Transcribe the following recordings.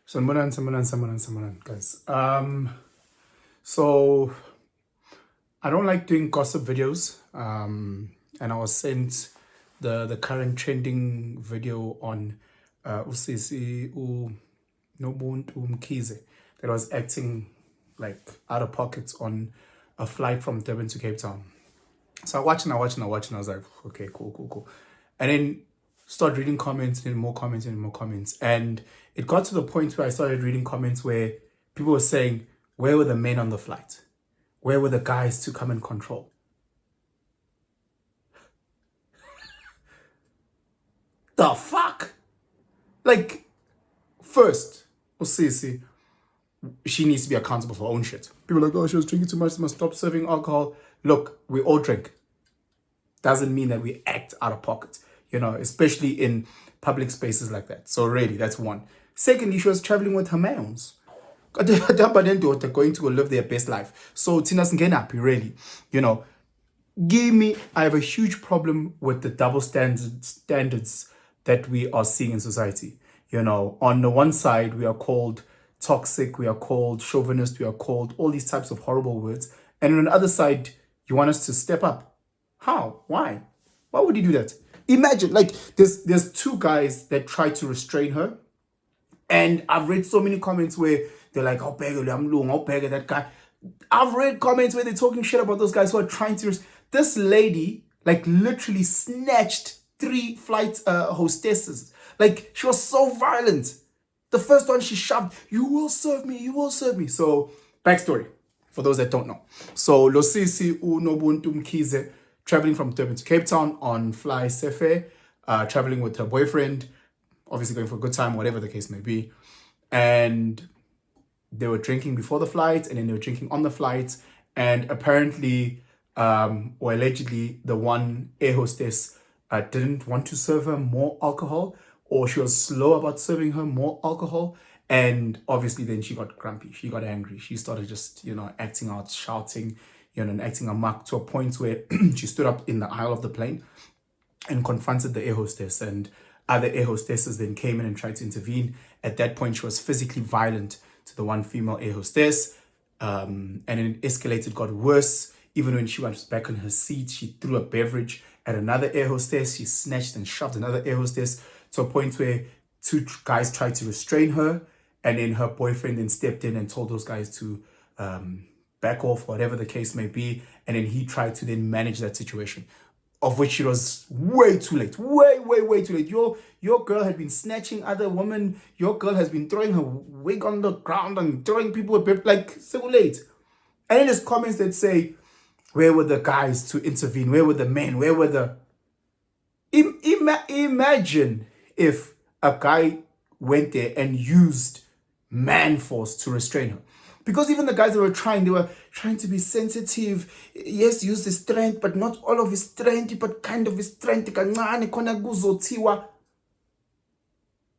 Samanan, guys. So I don't like doing gossip videos. And I was sent the current trending video on Usisi Nobuntu Mkhize that was acting like out of pockets on a flight from Durban to Cape Town. So I watched and I watched and I watched and I was like, okay, cool. And then start reading comments and more comments and more comments. And it got to the point where I started reading comments where people were saying, where were the men on the flight? Where were the guys to come and control? The fuck? Like, first, Osisi, she needs to be accountable for her own shit. People are like, oh, she was drinking too much, she must stop serving alcohol. Look, we all drink. Doesn't mean that we act out of pocket, especially in public spaces like that. So really, that's one. Secondly, she was traveling with her mans. Going to go live their best life. So Tina's happy, really. I have a huge problem with the double standards that we are seeing in society. On the one side, we are called toxic, we are called chauvinist, we are called all these types of horrible words. And on the other side, you want us to step up. How? Why? Why would you do that? Imagine, like, there's two guys that try to restrain her. And I've read so many comments where they're like, oh, that guy. I've read comments where they're talking shit about those guys who are trying to... This lady, like, literally snatched 3 flight hostesses. Like, she was so violent. The first one she shoved, you will serve me. So, backstory, for those that don't know. So, Losisi Unobuntu Mkhize, traveling from Durban to Cape Town on FlySafair, traveling with her boyfriend, obviously going for a good time, whatever the case may be. And they were drinking before the flight, and then they were drinking on the flight. And apparently, or allegedly, the one air hostess didn't want to serve her more alcohol, or she was slow about serving her more alcohol. And obviously then she got grumpy. She got angry. She started just, acting out, shouting, and acting amok to a point where she stood up in the aisle of the plane and confronted the air hostess. And other air hostesses then came in and tried to intervene. At that point, she was physically violent to the one female air hostess. And it escalated, got worse. Even when she was back on her seat, she threw a beverage at another air hostess. She snatched and shoved another air hostess to a point where 2 guys tried to restrain her. And then her boyfriend then stepped in and told those guys to back off, whatever the case may be. And then he tried to then manage that situation, of which it was way too late. Way too late. Your girl had been snatching other women. Your girl has been throwing her wig on the ground and throwing people like, so late. And then there's comments that say, where were the guys to intervene? Where were the men? Where were the... Imagine if a guy went there and used man force to restrain her. Because even the guys that were trying to be sensitive. Yes, use his strength, but not all of his strength, but kind of his strength.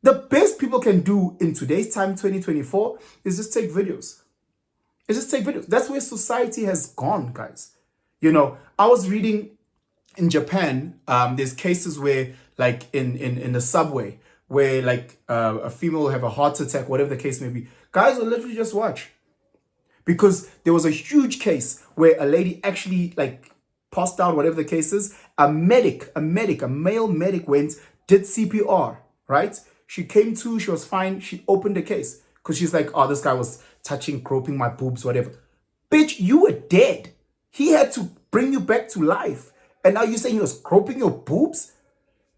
The best people can do in today's time, 2024, is just take videos. That's where society has gone, guys. I was reading in Japan, there's cases where, like, in the subway, where, like, a female will have a heart attack, whatever the case may be. Guys will literally just watch. Because there was a huge case where a lady actually, like, passed out, whatever the case is. A male medic went, did CPR, right? She came to, she was fine. She opened the case because she's like, oh, this guy was touching, groping my boobs, whatever. Bitch, you were dead. He had to bring you back to life. And now you're saying he was groping your boobs?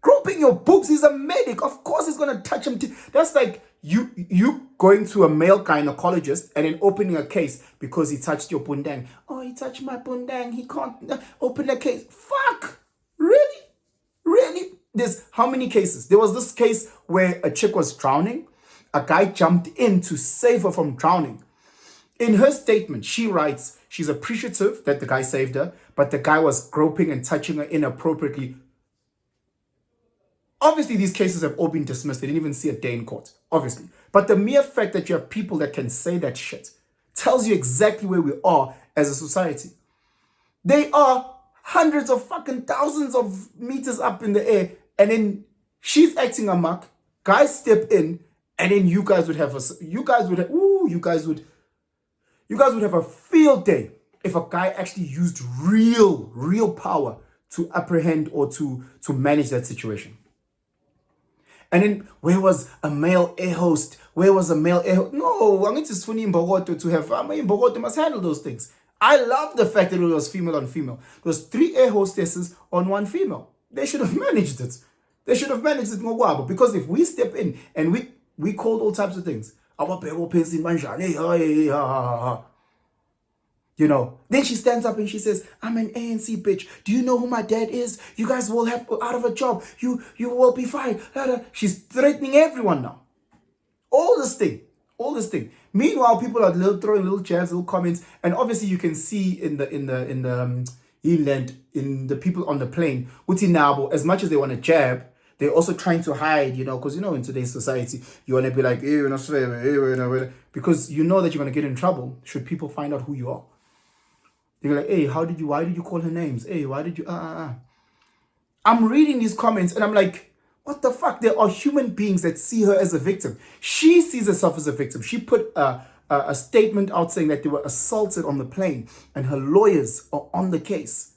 Groping your boobs? He's a medic. Of course he's going to touch him. That's like you going to a male gynecologist and then opening a case because he touched your bundang. Oh, he touched my bundang. He can't open a case. Fuck. Really? There's how many cases? There was this case where a chick was drowning. A guy jumped in to save her from drowning. In her statement, she writes she's appreciative that the guy saved her, but the guy was groping and touching her inappropriately. Obviously, these cases have all been dismissed. They didn't even see a day in court, obviously. But the mere fact that you have people that can say that shit tells you exactly where we are as a society. They are hundreds of fucking thousands of meters up in the air, and then she's acting amok. Guys step in And then you guys would have a field day if a guy actually used real power to apprehend or to manage that situation. And then where was a male air host? Where was a male air host? No, I'm going to Sfuni Mbogoto to have Mbogoto must handle those things. I love the fact that it was female on female. It was 3 air hostesses on 1 female. They should have managed it. They should have managed it more, because if we step in and we called all types of things, you know, then she stands up and she says, I'm an ANC bitch. Do you know who my dad is? You guys will have out of a job. You will be fired. She's threatening everyone now. All this thing. Meanwhile, people are throwing little jabs, little comments, and obviously you can see in the inland, in the people on the plane, Utinabo, as much as they want to jab, they're also trying to hide, you know, because, you know, in today's society, you want to be like, because you know that you're going to get in trouble should people find out who you are. They're like, hey, why did you call her names? Hey, why did you, I'm reading these comments and I'm like, what the fuck? There are human beings that see her as a victim. She sees herself as a victim. She put a statement out saying that they were assaulted on the plane and her lawyers are on the case.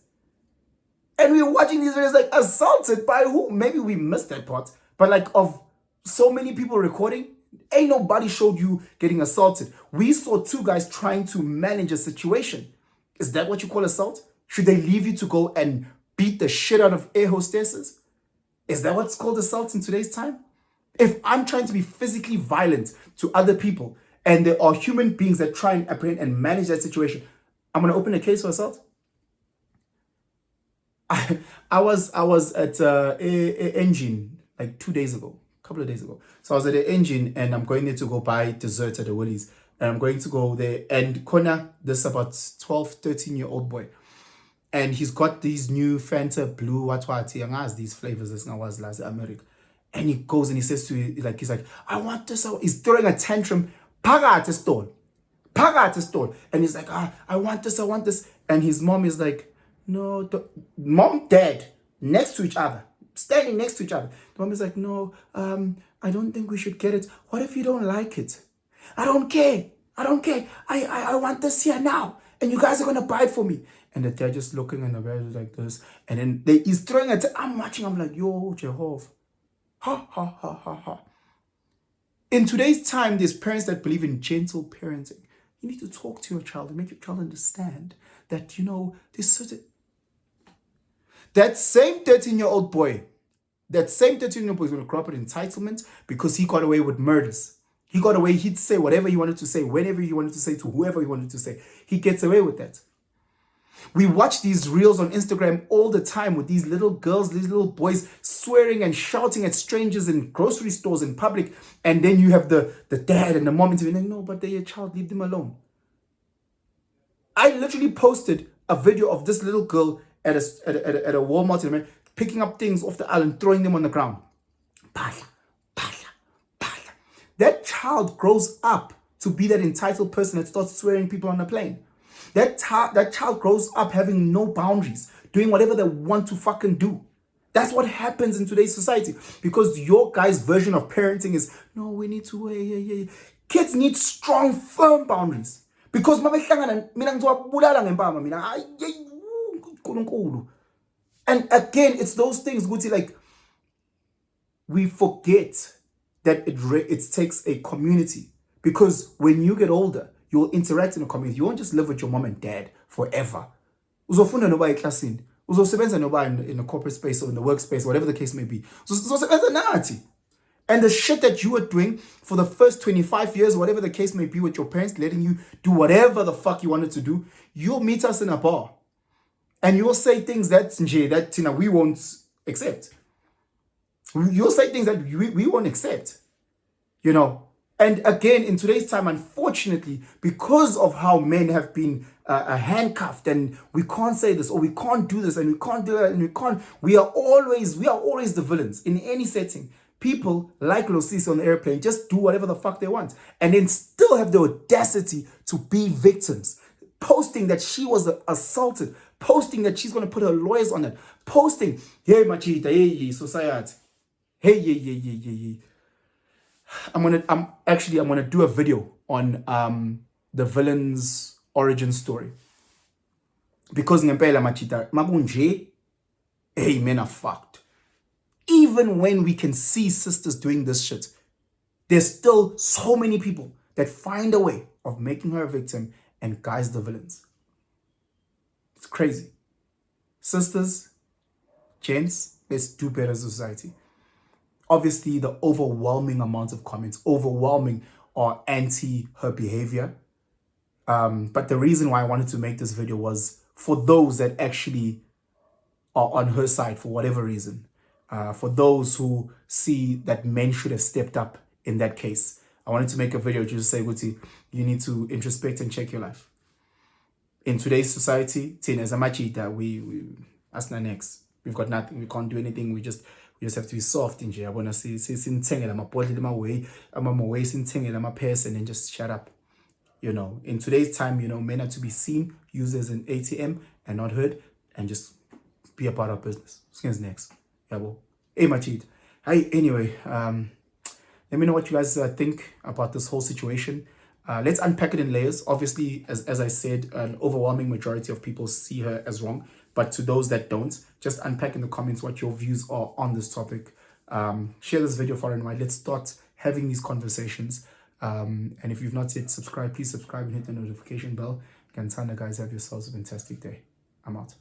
And we're watching these videos like, assaulted by who? Maybe we missed that part. But like, of so many people recording, ain't nobody showed you getting assaulted. We saw 2 guys trying to manage a situation. Is that what you call assault? Should they leave you to go and beat the shit out of air hostesses? Is that what's called assault in today's time? If I'm trying to be physically violent to other people and there are human beings that try and apprehend and manage that situation, I'm going to open a case for assault? I was at a Engine like 2 days ago, a couple of days ago. So I was at an Engine and I'm going there to go buy dessert at the Woolies. And I'm going to go there. And Kona, this about 12, 13-year-old boy. And he's got these new Fanta Blue, these flavors as I was last America. And he goes and he says to you, like, he's like, I want this. He's throwing a tantrum. Paga at a stall. And he's like, I want this. And his mom is like, no, mom, dad, next to each other, standing next to each other. The mom is like, no, I don't think we should get it. What if you don't like it? I don't care. I want this here now. And you guys are going to buy it for me. And the dad just looking in the bed like this. And then he's throwing it. I'm watching. I'm like, yo, Jehovah. Ha, ha, ha, ha, ha. In today's time, there's parents that believe in gentle parenting. You need to talk to your child and make your child understand that, you know, there's certain... That same 13-year-old boy is going to grow up with entitlement because he got away with murders. He got away, he'd say whatever he wanted to say, whenever he wanted to say, to whoever he wanted to say. He gets away with that. We watch these reels on Instagram all the time with these little girls, these little boys swearing and shouting at strangers in grocery stores in public. And then you have the dad and the mom intervening, no, but they're your child, leave them alone. I literally posted a video of this little girl at a Walmart in America, picking up things off the aisle and throwing them on the ground. That child grows up to be that entitled person that starts swearing people on the plane. That child grows up having no boundaries, doing whatever they want to fucking do. That's what happens in today's society. Because your guy's version of parenting is, no, we need to, Kids need strong, firm boundaries. Because and again, it's those things, Guti, like, we forget that it takes a community. Because when you get older, you'll interact in a community. You won't just live with your mom and dad forever. Uzofunda noba eklasini. Uzosebenza noba in a corporate space or in the workspace, whatever the case may be. Uzosebenza nathi. And the shit that you were doing for the first 25 years, whatever the case may be with your parents, letting you do whatever the fuck you wanted to do, you'll meet us in a bar. And you'll say things that we won't accept. You'll say things that we won't accept. You know. And again, in today's time, unfortunately, because of how men have been handcuffed and we can't say this or we can't do this and we can't do that and we are always the villains in any setting. People like Losisi on the airplane just do whatever the fuck they want and then still have the audacity to be victims. Posting that she was assaulted, posting that she's going to put her lawyers on it, posting, hey, machita, hey, society, hey. I'm gonna do a video on the villain's origin story. Because ngempela machita, makunje, hey, men are fucked. Even when we can see sisters doing this shit, there's still so many people that find a way of making her a victim and guys the villains. It's crazy. Sisters, gents, let's do better as a society. Obviously, the overwhelming amount of comments, overwhelming, are anti her behavior. But the reason why I wanted to make this video was for those that actually are on her side for whatever reason. For those who see that men should have stepped up in that case. I wanted to make a video just to say, Guti, you need to introspect and check your life. In today's society, as a machita, that's not next. We've got nothing. We can't do anything. We just have to be soft in here. I want to see I'm a body my way. I'm a way I'm a person and just shut up. You know, in today's time, you know, men are to be seen, used as an ATM and not heard, and just be a part of business. Skins next. Yeah, well. Hey, my cheat. Hey, anyway, let me know what you guys think about this whole situation. Let's unpack it in layers. Obviously, as I said, an overwhelming majority of people see her as wrong. But to those that don't, just unpack in the comments what your views are on this topic. Share this video far and wide. Let's start having these conversations. And if you've not yet subscribed, please subscribe and hit the notification bell. Gantana, guys, have yourselves a fantastic day. I'm out.